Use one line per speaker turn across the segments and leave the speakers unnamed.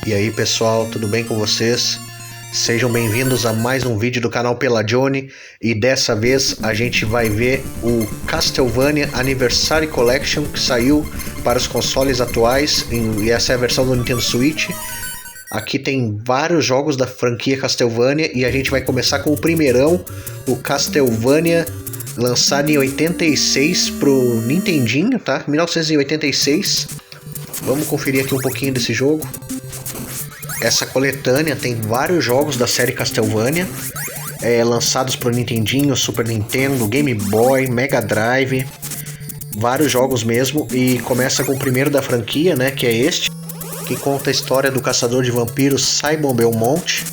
E aí pessoal, tudo bem com vocês? Sejam bem-vindos a mais um vídeo do canal Pelagione e dessa vez a gente vai ver o Castlevania Anniversary Collection que saiu para os consoles atuais e essa é a versão do Nintendo Switch. Aqui tem vários jogos da franquia Castlevania e a gente vai começar com o primeirão, o Castlevania, lançado em 86 pro Nintendinho, tá? 1986. Vamos conferir aqui um pouquinho desse jogo. Essa coletânea tem vários jogos da série Castlevania, lançados pro Nintendinho, Super Nintendo, Game Boy, Mega Drive, vários jogos mesmo, e começa com o primeiro da franquia, né, que é este, que conta a história do caçador de vampiros Simon Belmont.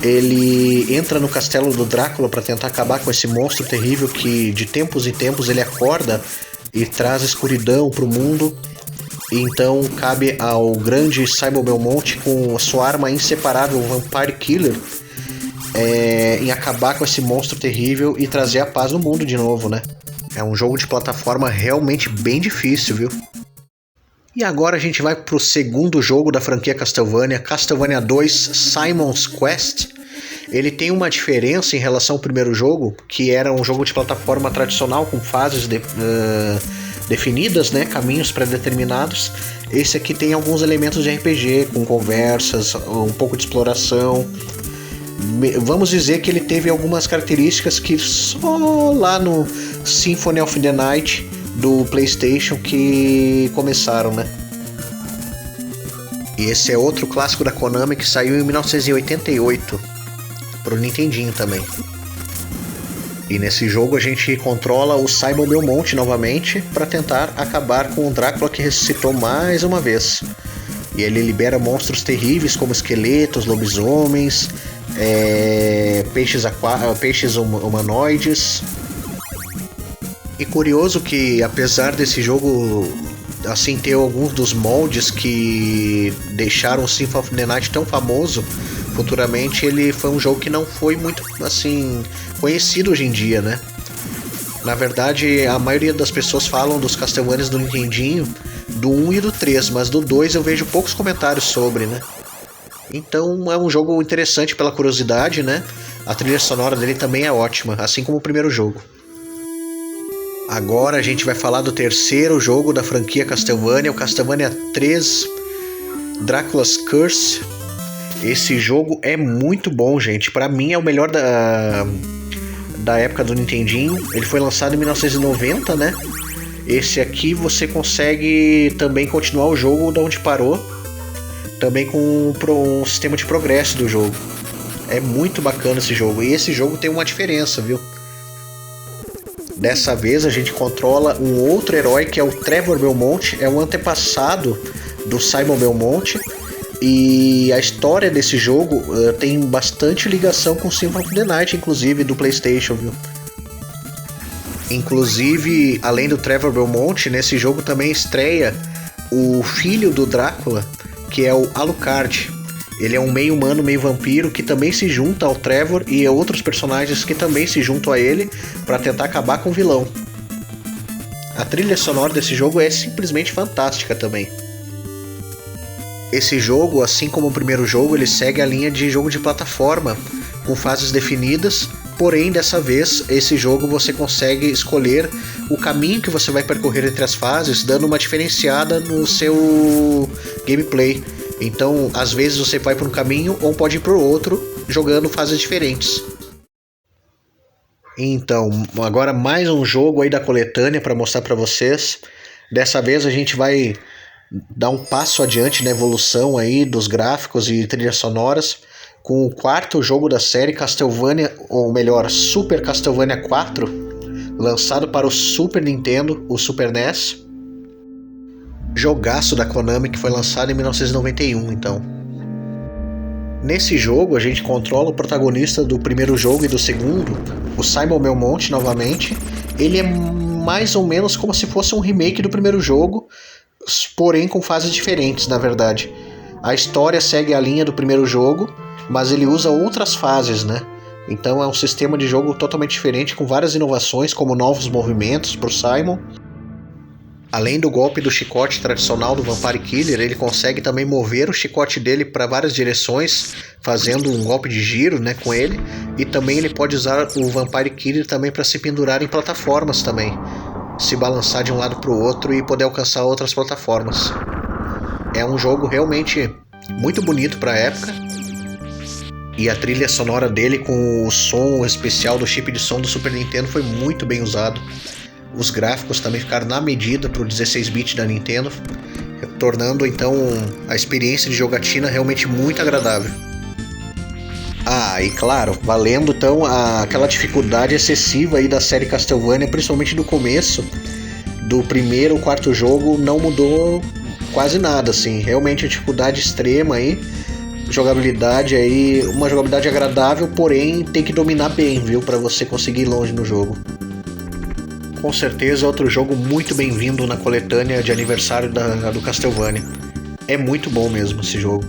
Ele entra no castelo do Drácula para tentar acabar com esse monstro terrível que de tempos em tempos ele acorda e traz escuridão pro mundo. Então cabe ao grande Simon Belmont, com a sua arma inseparável, o Vampire Killer, em acabar com esse monstro terrível e trazer a paz no mundo de novo, né? É um jogo de plataforma realmente bem difícil, viu? E agora a gente vai pro segundo jogo da franquia Castlevania, Castlevania 2 Simon's Quest. Ele tem uma diferença em relação ao primeiro jogo, que era um jogo de plataforma tradicional com fases definidas, né, caminhos pré-determinados. Esse aqui tem alguns elementos de RPG, com conversas, um pouco de exploração. Vamos dizer que ele teve algumas características que só lá no Symphony of the Night do PlayStation que começaram, né? E esse é outro clássico da Konami que saiu em 1988 pro Nintendinho também. E nesse jogo a gente controla o Simon Belmont novamente para tentar acabar com o Drácula que ressuscitou mais uma vez. E ele libera monstros terríveis como esqueletos, lobisomens, peixes humanoides. E curioso que apesar desse jogo assim ter alguns dos moldes que deixaram o Symphony of the Night tão famoso, futuramente ele foi um jogo que não foi muito assim conhecido hoje em dia, né? Na verdade, a maioria das pessoas falam dos Castlevanias do Nintendinho, do 1 e do 3, mas do 2 eu vejo poucos comentários sobre, né? Então é um jogo interessante pela curiosidade, né? A trilha sonora dele também é ótima, assim como o primeiro jogo. Agora a gente vai falar do terceiro jogo da franquia Castlevania, o Castlevania 3 Dracula's Curse. Esse jogo é muito bom, gente. Pra mim é o melhor da época do Nintendinho. Ele foi lançado em 1990, né? Esse aqui você consegue também continuar o jogo de onde parou, também com um sistema de progresso do jogo. É muito bacana esse jogo. E esse jogo tem uma diferença, viu? Dessa vez a gente controla um outro herói que é o Trevor Belmont, é o antepassado do Simon Belmont. E a história desse jogo tem bastante ligação com Symphony of the Night, inclusive do PlayStation, viu? Inclusive, além do Trevor Belmont, nesse jogo também estreia o filho do Drácula, que é o Alucard. Ele é um meio humano, meio vampiro, que também se junta ao Trevor e a outros personagens que também se juntam a ele para tentar acabar com o vilão. A trilha sonora desse jogo é simplesmente fantástica também. Esse jogo, assim como o primeiro jogo, ele segue a linha de jogo de plataforma, com fases definidas, porém dessa vez, esse jogo você consegue escolher o caminho que você vai percorrer entre as fases, dando uma diferenciada no seu gameplay. Então, às vezes você vai para um caminho ou pode ir para o outro, jogando fases diferentes. Então, agora mais um jogo aí da coletânea para mostrar para vocês. Dessa vez a gente vai dar um passo adiante na evolução aí dos gráficos e trilhas sonoras com o quarto jogo da série Castlevania, ou melhor, Super Castlevania 4, lançado para o Super Nintendo, o Super NES. Jogaço da Konami que foi lançado em 1991, então. Nesse jogo a gente controla o protagonista do primeiro jogo e do segundo, o Simon Belmont novamente. Ele é mais ou menos como se fosse um remake do primeiro jogo, porém com fases diferentes, na verdade. A história segue a linha do primeiro jogo, mas ele usa outras fases, né? Então é um sistema de jogo totalmente diferente, com várias inovações, como novos movimentos para o Simon. Além do golpe do chicote tradicional do Vampire Killer, ele consegue também mover o chicote dele para várias direções, fazendo um golpe de giro, né, com ele. E também ele pode usar o Vampire Killer também para se pendurar em plataformas também, se balançar de um lado para o outro e poder alcançar outras plataformas. É um jogo realmente muito bonito para a época. E a trilha sonora dele com o som especial do chip de som do Super Nintendo foi muito bem usado. Os gráficos também ficaram na medida para o 16-bit da Nintendo, tornando então a experiência de jogatina realmente muito agradável. Ah, e claro, valendo então aquela dificuldade excessiva aí da série Castlevania, principalmente do começo, do primeiro ao quarto jogo, não mudou quase nada, assim, realmente a dificuldade extrema aí, jogabilidade aí, uma jogabilidade agradável, porém tem que dominar bem, viu, para você conseguir ir longe no jogo. Com certeza outro jogo muito bem-vindo na coletânea de aniversário do Castlevania. É muito bom mesmo esse jogo.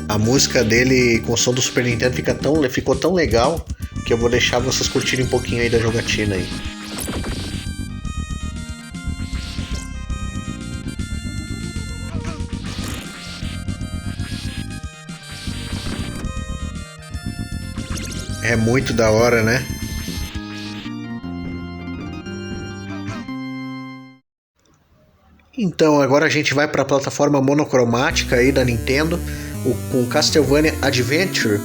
A música dele com o som do Super Nintendo ficou tão legal que eu vou deixar vocês curtirem um pouquinho aí da jogatina aí. É muito da hora, né? Então, agora a gente vai para a plataforma monocromática aí da Nintendo, com Castlevania Adventure,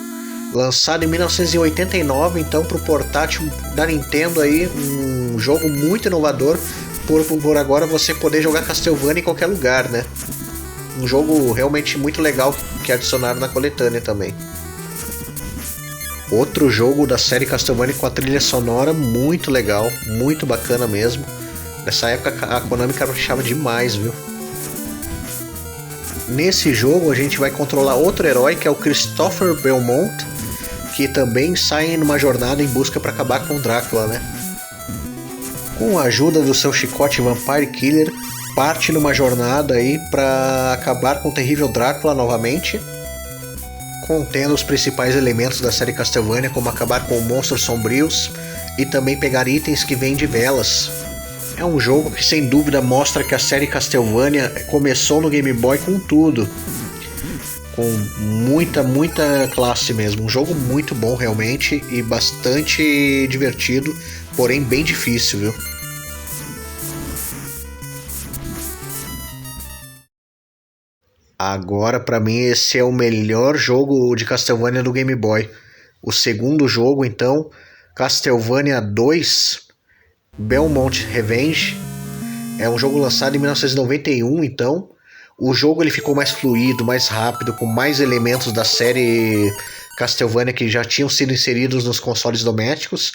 lançado em 1989, então para o portátil da Nintendo aí, um jogo muito inovador, por agora você poder jogar Castlevania em qualquer lugar, né? Um jogo realmente muito legal que adicionaram na coletânea também. Outro jogo da série Castlevania com a trilha sonora muito legal, muito bacana mesmo. Nessa época a Konami caprichava demais, viu? Nesse jogo a gente vai controlar outro herói que é o Christopher Belmont, que também sai numa jornada em busca para acabar com o Drácula, né? Com a ajuda do seu chicote Vampire Killer, parte numa jornada aí para acabar com o terrível Drácula novamente, contendo os principais elementos da série Castlevania, como acabar com monstros sombrios e também pegar itens que vêm de velas. É um jogo que sem dúvida mostra que a série Castlevania começou no Game Boy com tudo. Com muita classe mesmo. Um jogo muito bom realmente e bastante divertido, porém bem difícil, viu? Agora pra mim esse é o melhor jogo de Castlevania do Game Boy. O segundo jogo então, Castlevania 2... Belmont Revenge, é um jogo lançado em 1991, então o jogo ele ficou mais fluido, mais rápido, com mais elementos da série Castlevania que já tinham sido inseridos nos consoles domésticos.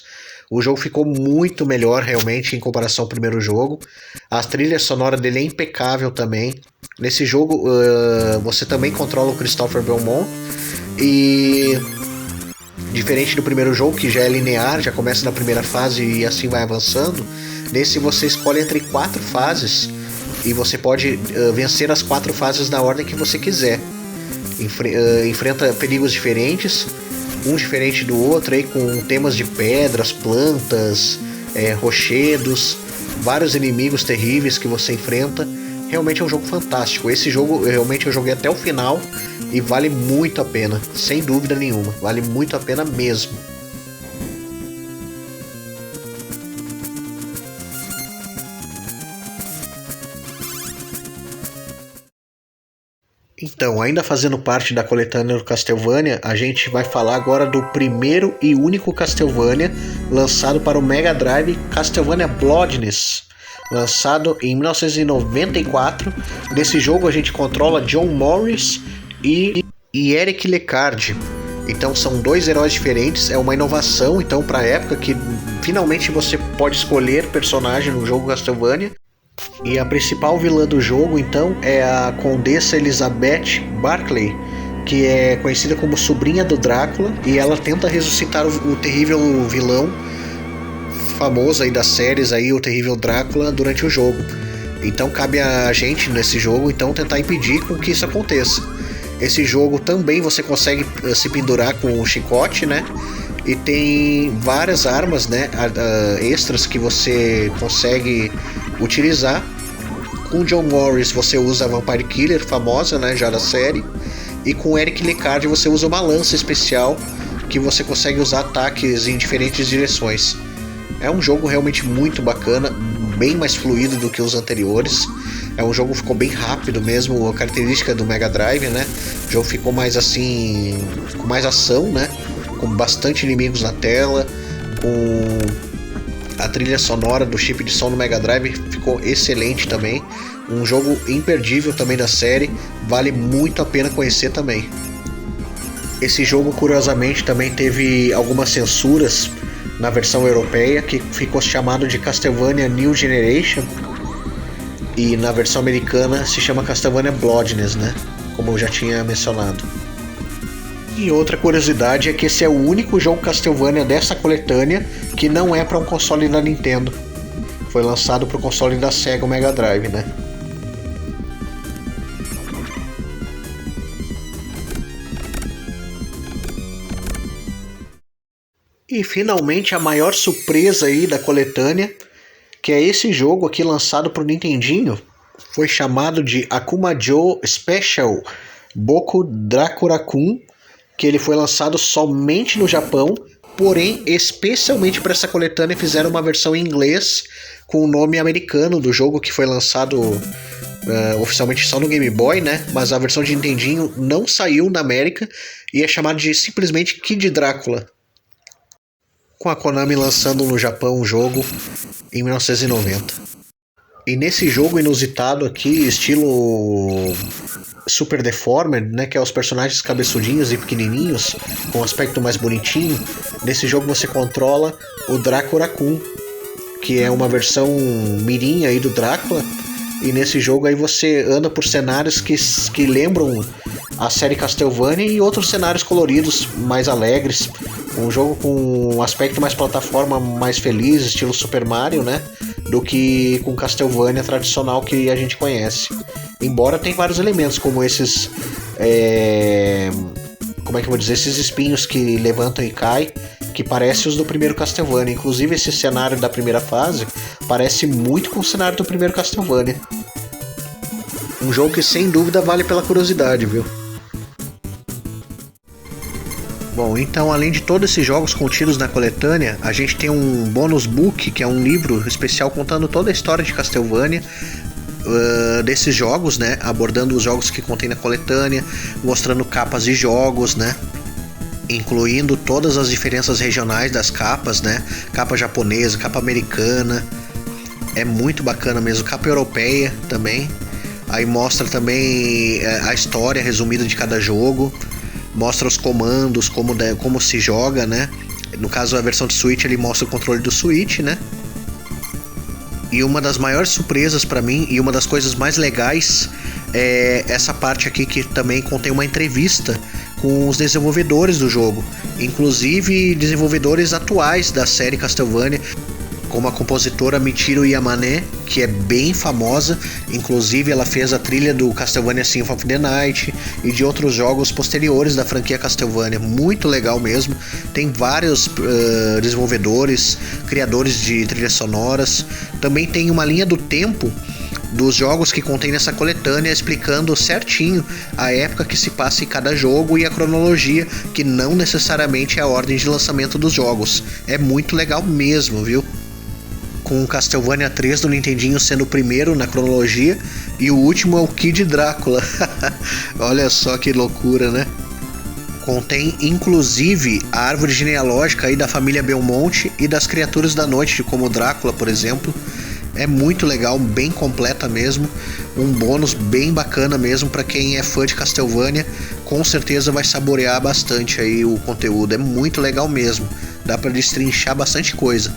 O jogo ficou muito melhor realmente em comparação ao primeiro jogo. A trilha sonora dele é impecável também. Nesse jogo você também controla o Christopher Belmont e... diferente do primeiro jogo, que já é linear, já começa na primeira fase e assim vai avançando, nesse você escolhe entre 4 fases e você pode vencer as 4 fases na ordem que você quiser. Enfrenta perigos diferentes, um diferente do outro, aí, com temas de pedras, plantas, rochedos, vários inimigos terríveis que você enfrenta. Realmente é um jogo fantástico. Esse jogo realmente eu joguei até o final e vale muito a pena, sem dúvida nenhuma, vale muito a pena mesmo. Então, ainda fazendo parte da coletânea do Castlevania, a gente vai falar agora do primeiro e único Castlevania lançado para o Mega Drive, Castlevania Bloodness, lançado em 1994. Nesse jogo a gente controla John Morris e Eric Lecardi. Então são 2 heróis diferentes, é uma inovação então para a época que finalmente você pode escolher personagem no jogo Castlevania. E a principal vilã do jogo então é a Condessa Elizabeth Barclay, que é conhecida como sobrinha do Drácula, e ela tenta ressuscitar o terrível vilão famoso aí das séries aí, o terrível Drácula, durante o jogo. Então cabe a gente nesse jogo então tentar impedir com que isso aconteça. Esse jogo também você consegue se pendurar com o chicote, né? E tem várias armas, né, extras que você consegue utilizar Com o John Morris você usa a Vampire Killer, famosa, né, já da série. E com o Eric Lecardi você usa uma lança especial que você consegue usar ataques em diferentes direções. É um jogo realmente muito bacana, bem mais fluido do que os anteriores. É um jogo que ficou bem rápido mesmo, a característica do Mega Drive, né? O jogo ficou mais assim, com mais ação, né? Com bastante inimigos na tela, com a trilha sonora do chip de som do Mega Drive ficou excelente também. Um jogo imperdível também da série, vale muito a pena conhecer também. Esse jogo, curiosamente, também teve algumas censuras na versão europeia, que ficou chamado de Castlevania New Generation, e na versão americana se chama Castlevania Bloodness, né? Como eu já tinha mencionado. E outra curiosidade é que esse é o único jogo Castlevania dessa coletânea que não é para um console da Nintendo. Foi lançado para o console da Sega, o Mega Drive, né? E finalmente a maior surpresa aí da coletânea, que é esse jogo aqui lançado para o Nintendinho, foi chamado de Akuma Joe Special Boku Drakurakun, que ele foi lançado somente no Japão, porém especialmente para essa coletânea fizeram uma versão em inglês com o nome americano do jogo, que foi lançado oficialmente só no Game Boy, né? Mas a versão de Nintendinho não saiu na América e é chamado de simplesmente Kid Drácula, com a Konami lançando no Japão o jogo em 1990. E nesse jogo inusitado aqui, estilo Super Deformed, né, que é os personagens cabeçudinhos e pequenininhos, com um aspecto mais bonitinho, nesse jogo você controla o Drakurakun, que é uma versão mirim aí do Drácula, e nesse jogo aí você anda por cenários que lembram a série Castlevania e outros cenários coloridos, mais alegres. Um jogo com um aspecto mais plataforma, mais feliz, estilo Super Mario, né? Do que com Castlevania tradicional que a gente conhece. Embora tem vários elementos, como esses... como é que eu vou dizer? Esses espinhos que levantam e caem, que parecem os do primeiro Castlevania. Inclusive esse cenário da primeira fase parece muito com o cenário do primeiro Castlevania. Um jogo que sem dúvida vale pela curiosidade, viu? Bom, então além de todos esses jogos contidos na coletânea, a gente tem um bonus book, que é um livro especial contando toda a história de Castlevania, desses jogos, né? Abordando os jogos que contém na coletânea, mostrando capas de jogos, né? Incluindo todas as diferenças regionais das capas, né? Capa japonesa, capa americana. É muito bacana mesmo. Capa europeia também. Aí mostra também a história resumida de cada jogo. Mostra os comandos, como se joga, né? No caso, a versão de Switch, ele mostra o controle do Switch, né? E uma das maiores surpresas para mim, e uma das coisas mais legais, é essa parte aqui que também contém uma entrevista com os desenvolvedores do jogo. Inclusive, desenvolvedores atuais da série Castlevania, como a compositora Michiru Yamane, que é bem famosa. Inclusive ela fez a trilha do Castlevania Symphony of the Night e de outros jogos posteriores da franquia Castlevania. Muito legal mesmo. Tem vários desenvolvedores, criadores de trilhas sonoras. Também tem uma linha do tempo dos jogos que contém nessa coletânea, explicando certinho a época que se passa em cada jogo e a cronologia, que não necessariamente é a ordem de lançamento dos jogos. É muito legal mesmo, viu? Com o Castlevania 3 do Nintendinho sendo o primeiro na cronologia e o último é o Kid Drácula. Olha só que loucura, né? Contém inclusive a árvore genealógica aí da família Belmonte e das criaturas da noite, como Drácula, por exemplo. É muito legal, bem completa mesmo. Um bônus bem bacana mesmo para quem é fã de Castlevania. Com certeza vai saborear bastante aí o conteúdo. É muito legal mesmo. Dá para destrinchar bastante coisa.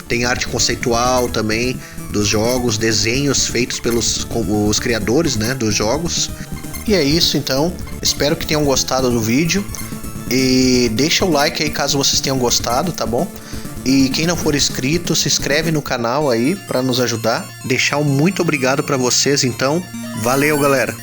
Tem arte conceitual também dos jogos, desenhos feitos pelos os criadores, né, dos jogos. E é isso então. Espero que tenham gostado do vídeo. E deixa o like aí caso vocês tenham gostado, tá bom? E quem não for inscrito, se inscreve no canal aí para nos ajudar. Deixar um muito obrigado para vocês então. Valeu, galera!